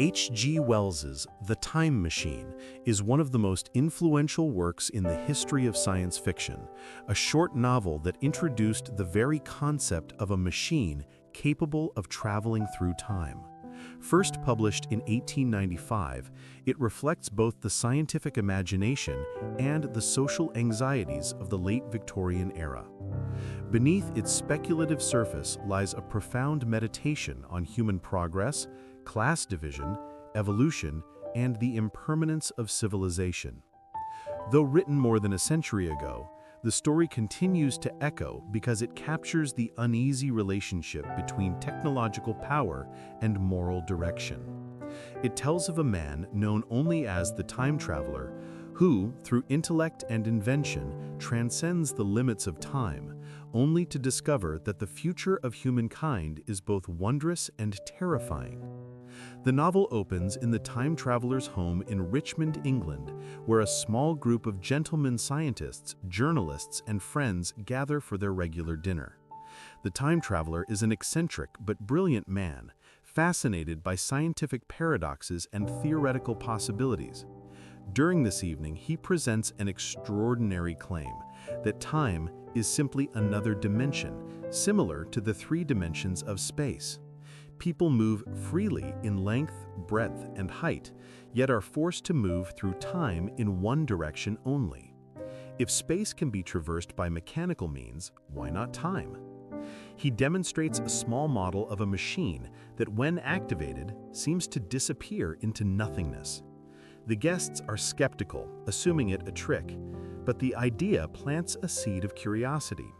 H.G. Wells's The Time Machine is one of the most influential works in the history of science fiction, a short novel that introduced the very concept of a machine capable of traveling through time. First published in 1895, it reflects both the scientific imagination and the social anxieties of the late Victorian era. Beneath its speculative surface lies a profound meditation on human progress, class division, evolution, and the impermanence of civilization. Though written more than a century ago, the story continues to echo because it captures the uneasy relationship between technological power and moral direction. It tells of a man known only as the time traveler who, through intellect and invention, transcends the limits of time, only to discover that the future of humankind is both wondrous and terrifying. The novel opens in the time traveler's home in Richmond, England, where a small group of gentlemen scientists, journalists, and friends gather for their regular dinner. The time traveler is an eccentric but brilliant man, fascinated by scientific paradoxes and theoretical possibilities. During this evening, he presents an extraordinary claim that time is simply another dimension, similar to the three dimensions of space. People move freely in length, breadth, and height, yet are forced to move through time in one direction only. If space can be traversed by mechanical means, why not time? He demonstrates a small model of a machine that, when activated, seems to disappear into nothingness. The guests are skeptical, assuming it a trick, but the idea plants a seed of curiosity.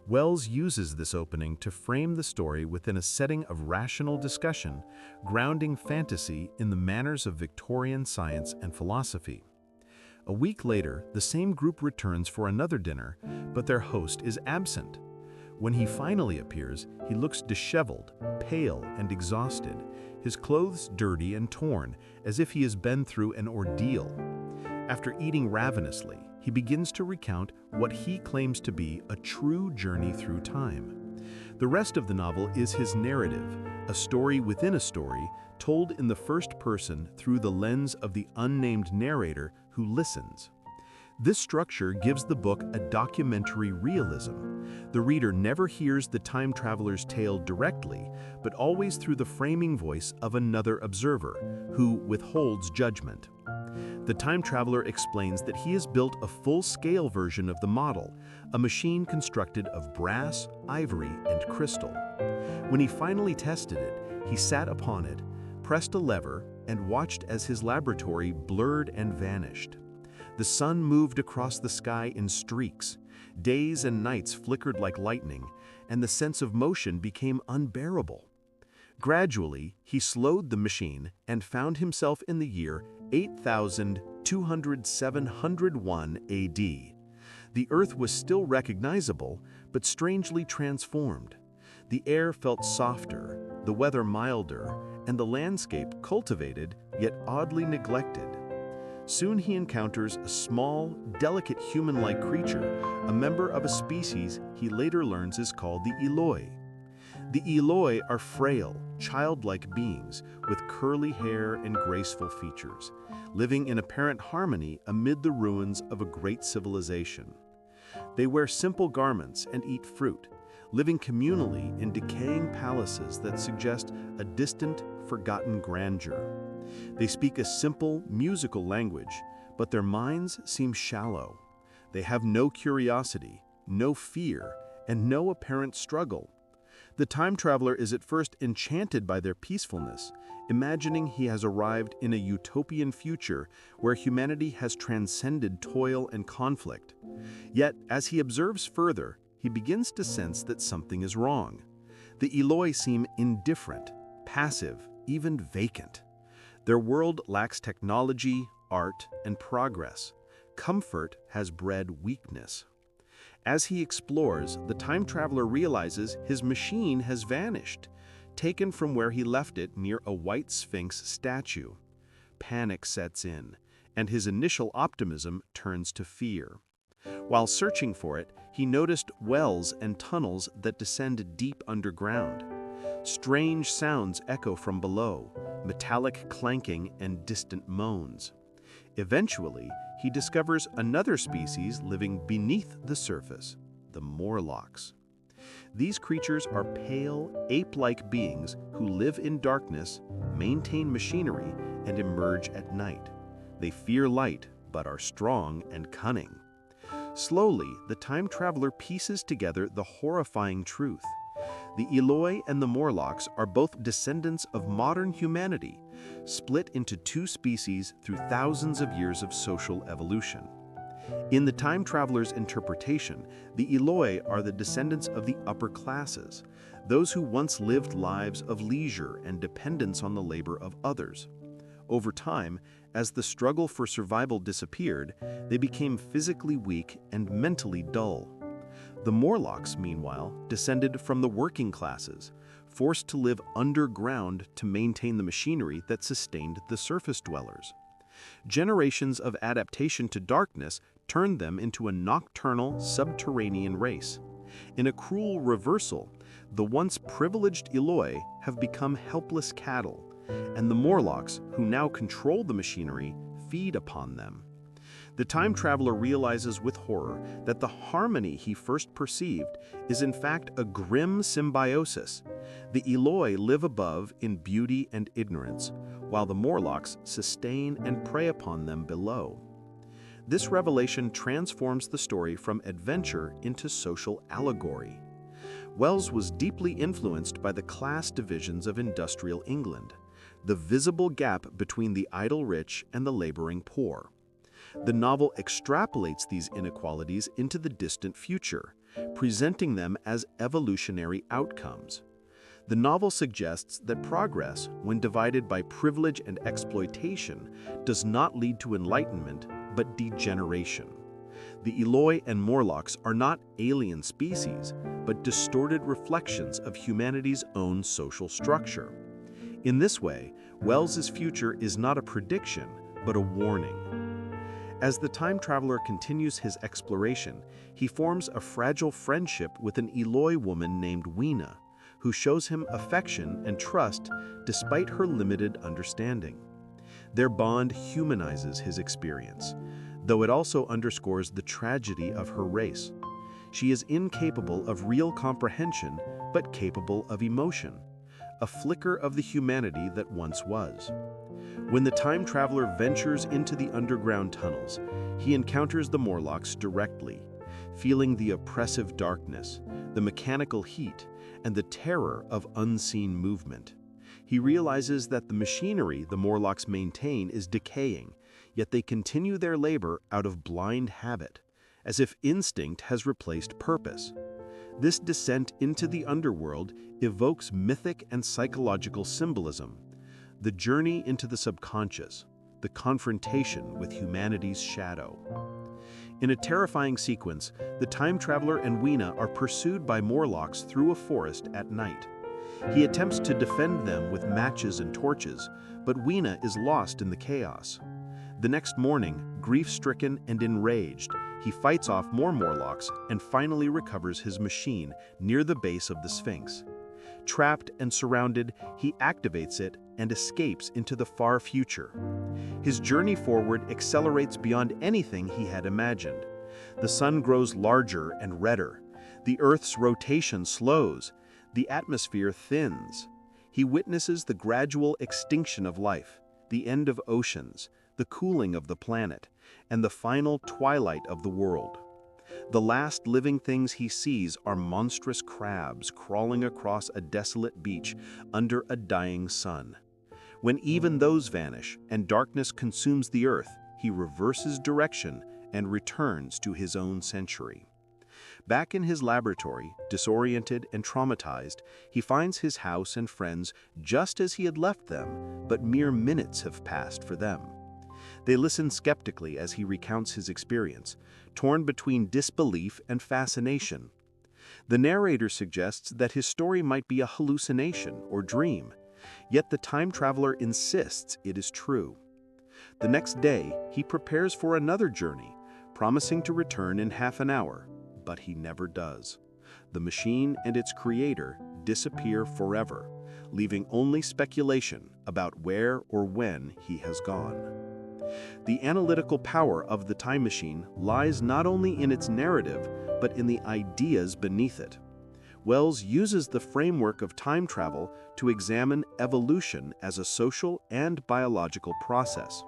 Wells uses this opening to frame the story within a setting of rational discussion, grounding fantasy in the manners of Victorian science and philosophy. A week later, the same group returns for another dinner, but their host is absent. When he finally appears, he looks disheveled, pale, and exhausted, his clothes dirty and torn, as if he has been through an ordeal. After eating ravenously, he begins to recount what he claims to be a true journey through time. The rest of the novel is his narrative, a story within a story, told in the first person through the lens of the unnamed narrator who listens. This structure gives the book a documentary realism. The reader never hears the time traveler's tale directly, but always through the framing voice of another observer, who withholds judgment. The time traveler explains that he has built a full-scale version of the model, a machine constructed of brass, ivory, and crystal. When he finally tested it, he sat upon it, pressed a lever, and watched as his laboratory blurred and vanished. The sun moved across the sky in streaks, days and nights flickered like lightning, and the sense of motion became unbearable. Gradually, he slowed the machine and found himself in the year 8,207 AD. The Earth was still recognizable, but strangely transformed. The air felt softer, the weather milder, and the landscape cultivated, yet oddly neglected. Soon he encounters a small, delicate human-like creature, a member of a species he later learns is called the Eloi. The Eloi are frail, childlike beings with curly hair and graceful features, living in apparent harmony amid the ruins of a great civilization. They wear simple garments and eat fruit, living communally in decaying palaces that suggest a distant, forgotten grandeur. They speak a simple, musical language, but their minds seem shallow. They have no curiosity, no fear, and no apparent struggle. The time traveler is at first enchanted by their peacefulness, imagining he has arrived in a utopian future where humanity has transcended toil and conflict. Yet, as he observes further, he begins to sense that something is wrong. The Eloi seem indifferent, passive, even vacant. Their world lacks technology, art, and progress. Comfort has bred weakness. As he explores, the time traveler realizes his machine has vanished, taken from where he left it near a white Sphinx statue. Panic sets in, and his initial optimism turns to fear. While searching for it, he noticed wells and tunnels that descend deep underground. Strange sounds echo from below, metallic clanking and distant moans. Eventually, he discovers another species living beneath the surface, the Morlocks. These creatures are pale, ape-like beings who live in darkness, maintain machinery, and emerge at night. They fear light, but are strong and cunning. Slowly, the time traveler pieces together the horrifying truth. The Eloi and the Morlocks are both descendants of modern humanity, split into two species through thousands of years of social evolution. In the time traveler's interpretation, the Eloi are the descendants of the upper classes, those who once lived lives of leisure and dependence on the labor of others. Over time, as the struggle for survival disappeared, they became physically weak and mentally dull. The Morlocks, meanwhile, descended from the working classes, forced to live underground to maintain the machinery that sustained the surface dwellers. Generations of adaptation to darkness turned them into a nocturnal, subterranean race. In a cruel reversal, the once privileged Eloi have become helpless cattle, and the Morlocks, who now control the machinery, feed upon them. The time traveler realizes with horror that the harmony he first perceived is in fact a grim symbiosis. The Eloi live above in beauty and ignorance, while the Morlocks sustain and prey upon them below. This revelation transforms the story from adventure into social allegory. Wells was deeply influenced by the class divisions of industrial England, the visible gap between the idle rich and the laboring poor. The novel extrapolates these inequalities into the distant future, presenting them as evolutionary outcomes. The novel suggests that progress, when divided by privilege and exploitation, does not lead to enlightenment, but degeneration. The Eloi and Morlocks are not alien species, but distorted reflections of humanity's own social structure. In this way, Wells's future is not a prediction, but a warning. As the time traveler continues his exploration, he forms a fragile friendship with an Eloi woman named Weena, who shows him affection and trust despite her limited understanding. Their bond humanizes his experience, though it also underscores the tragedy of her race. She is incapable of real comprehension, but capable of emotion, a flicker of the humanity that once was. When the time traveler ventures into the underground tunnels, he encounters the Morlocks directly, feeling the oppressive darkness, the mechanical heat, and the terror of unseen movement. He realizes that the machinery the Morlocks maintain is decaying, yet they continue their labor out of blind habit, as if instinct has replaced purpose. This descent into the underworld evokes mythic and psychological symbolism, the journey into the subconscious, the confrontation with humanity's shadow. In a terrifying sequence, the time traveler and Weena are pursued by Morlocks through a forest at night. He attempts to defend them with matches and torches, but Weena is lost in the chaos. The next morning, grief-stricken and enraged, he fights off more Morlocks and finally recovers his machine near the base of the Sphinx. Trapped and surrounded, he activates it and escapes into the far future. His journey forward accelerates beyond anything he had imagined. The sun grows larger and redder. The Earth's rotation slows. The atmosphere thins. He witnesses the gradual extinction of life, the end of oceans, the cooling of the planet, and the final twilight of the world. The last living things he sees are monstrous crabs crawling across a desolate beach under a dying sun. When even those vanish and darkness consumes the earth, he reverses direction and returns to his own century. Back in his laboratory, disoriented and traumatized, he finds his house and friends just as he had left them, but mere minutes have passed for them. They listen skeptically as he recounts his experience, torn between disbelief and fascination. The narrator suggests that his story might be a hallucination or dream, yet the time traveler insists it is true. The next day, he prepares for another journey, promising to return in half an hour, but he never does. The machine and its creator disappear forever, leaving only speculation about where or when he has gone. The analytical power of the time machine lies not only in its narrative, but in the ideas beneath it. Wells uses the framework of time travel to examine evolution as a social and biological process.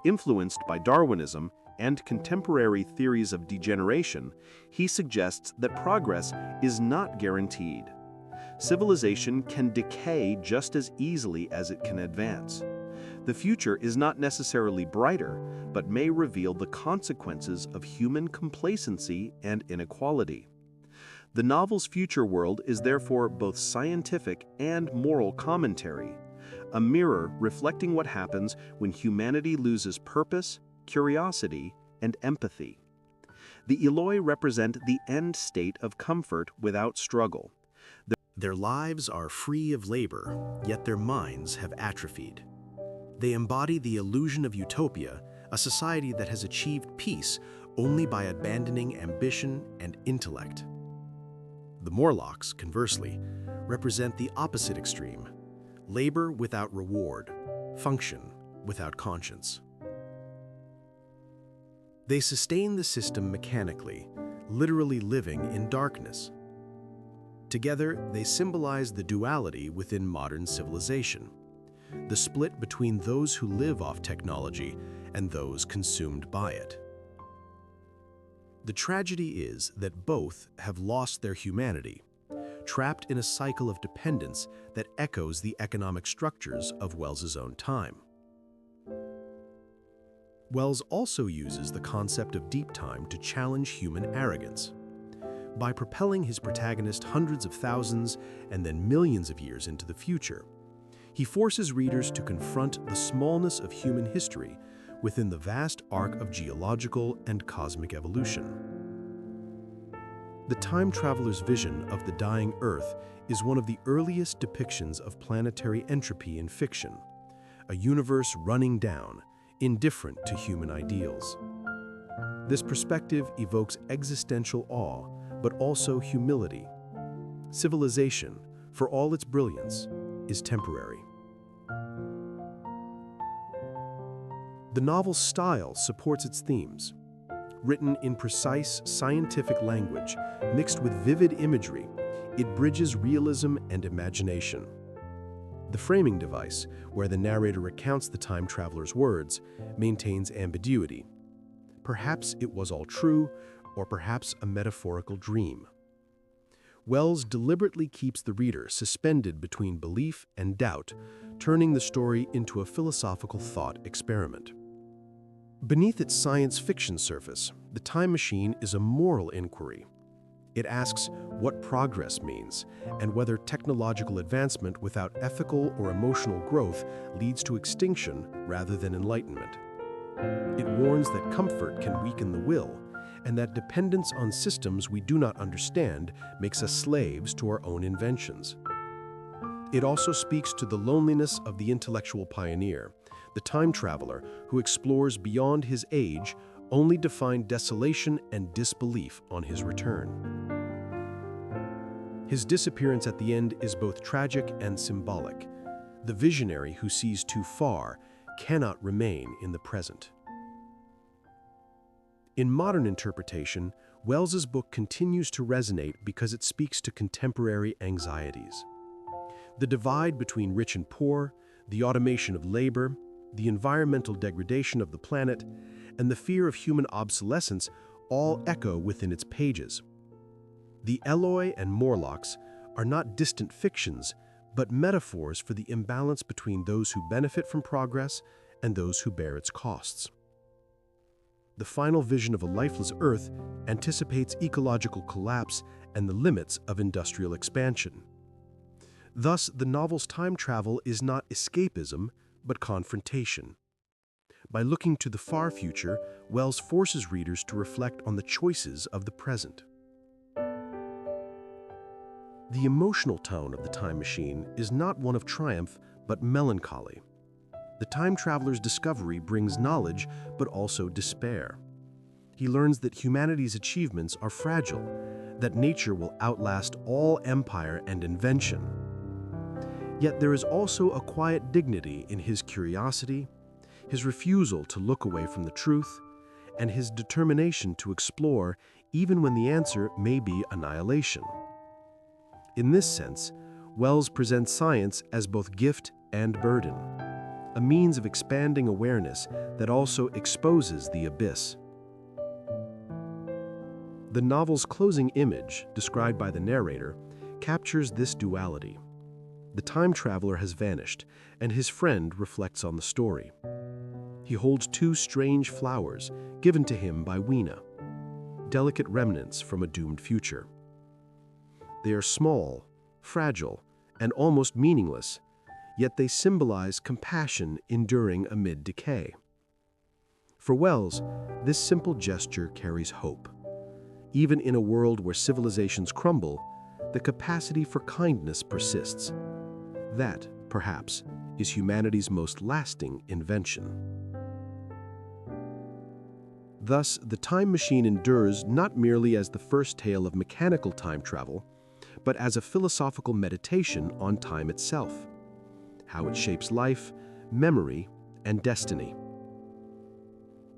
Influenced by Darwinism and contemporary theories of degeneration, he suggests that progress is not guaranteed. Civilization can decay just as easily as it can advance. The future is not necessarily brighter, but may reveal the consequences of human complacency and inequality. The novel's future world is therefore both scientific and moral commentary, a mirror reflecting what happens when humanity loses purpose, curiosity, and empathy. The Eloi represent the end state of comfort without struggle. Their lives are free of labor, yet their minds have atrophied. They embody the illusion of utopia, a society that has achieved peace only by abandoning ambition and intellect. The Morlocks, conversely, represent the opposite extreme: labor without reward, function without conscience. They sustain the system mechanically, literally living in darkness. Together, they symbolize the duality within modern civilization, the split between those who live off technology and those consumed by it. The tragedy is that both have lost their humanity, trapped in a cycle of dependence that echoes the economic structures of Wells's own time. Wells also uses the concept of deep time to challenge human arrogance. By propelling his protagonist hundreds of thousands and then millions of years into the future, he forces readers to confront the smallness of human history within the vast arc of geological and cosmic evolution. The time traveler's vision of the dying Earth is one of the earliest depictions of planetary entropy in fiction, a universe running down, indifferent to human ideals. This perspective evokes existential awe, but also humility. Civilization, for all its brilliance, is temporary. The novel's style supports its themes. Written in precise scientific language, mixed with vivid imagery, it bridges realism and imagination. The framing device, where the narrator recounts the time traveler's words, maintains ambiguity. Perhaps it was all true, or perhaps a metaphorical dream. Wells deliberately keeps the reader suspended between belief and doubt, turning the story into a philosophical thought experiment. Beneath its science fiction surface, The Time Machine is a moral inquiry. It asks what progress means and whether technological advancement without ethical or emotional growth leads to extinction rather than enlightenment. It warns that comfort can weaken the will, and that dependence on systems we do not understand makes us slaves to our own inventions. It also speaks to the loneliness of the intellectual pioneer, the time traveler who explores beyond his age, only to find desolation and disbelief on his return. His disappearance at the end is both tragic and symbolic. The visionary who sees too far cannot remain in the present. In modern interpretation, Wells's book continues to resonate because it speaks to contemporary anxieties. The divide between rich and poor, the automation of labor, the environmental degradation of the planet, and the fear of human obsolescence all echo within its pages. The Eloi and Morlocks are not distant fictions, but metaphors for the imbalance between those who benefit from progress and those who bear its costs. The final vision of a lifeless Earth anticipates ecological collapse and the limits of industrial expansion. Thus, the novel's time travel is not escapism, but confrontation. By looking to the far future, Wells forces readers to reflect on the choices of the present. The emotional tone of The Time Machine is not one of triumph, but melancholy. The time traveler's discovery brings knowledge, but also despair. He learns that humanity's achievements are fragile, that nature will outlast all empire and invention. Yet there is also a quiet dignity in his curiosity, his refusal to look away from the truth, and his determination to explore even when the answer may be annihilation. In this sense, Wells presents science as both gift and burden, a means of expanding awareness that also exposes the abyss. The novel's closing image, described by the narrator, captures this duality. The time traveler has vanished, and his friend reflects on the story. He holds two strange flowers given to him by Weena, delicate remnants from a doomed future. They are small, fragile, and almost meaningless, yet they symbolize compassion enduring amid decay. For Wells, this simple gesture carries hope. Even in a world where civilizations crumble, the capacity for kindness persists. That, perhaps, is humanity's most lasting invention. Thus, The Time Machine endures not merely as the first tale of mechanical time travel, but as a philosophical meditation on time itself, how it shapes life, memory, and destiny.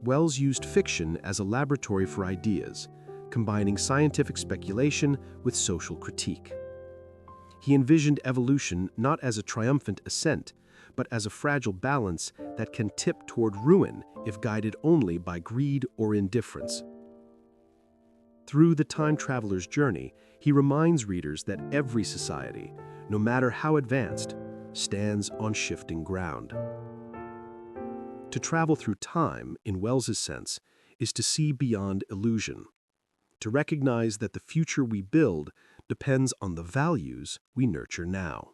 Wells used fiction as a laboratory for ideas, combining scientific speculation with social critique. He envisioned evolution not as a triumphant ascent, but as a fragile balance that can tip toward ruin if guided only by greed or indifference. Through the time traveler's journey, he reminds readers that every society, no matter how advanced, stands on shifting ground. To travel through time, in Wells's sense, is to see beyond illusion, to recognize that the future we build depends on the values we nurture now.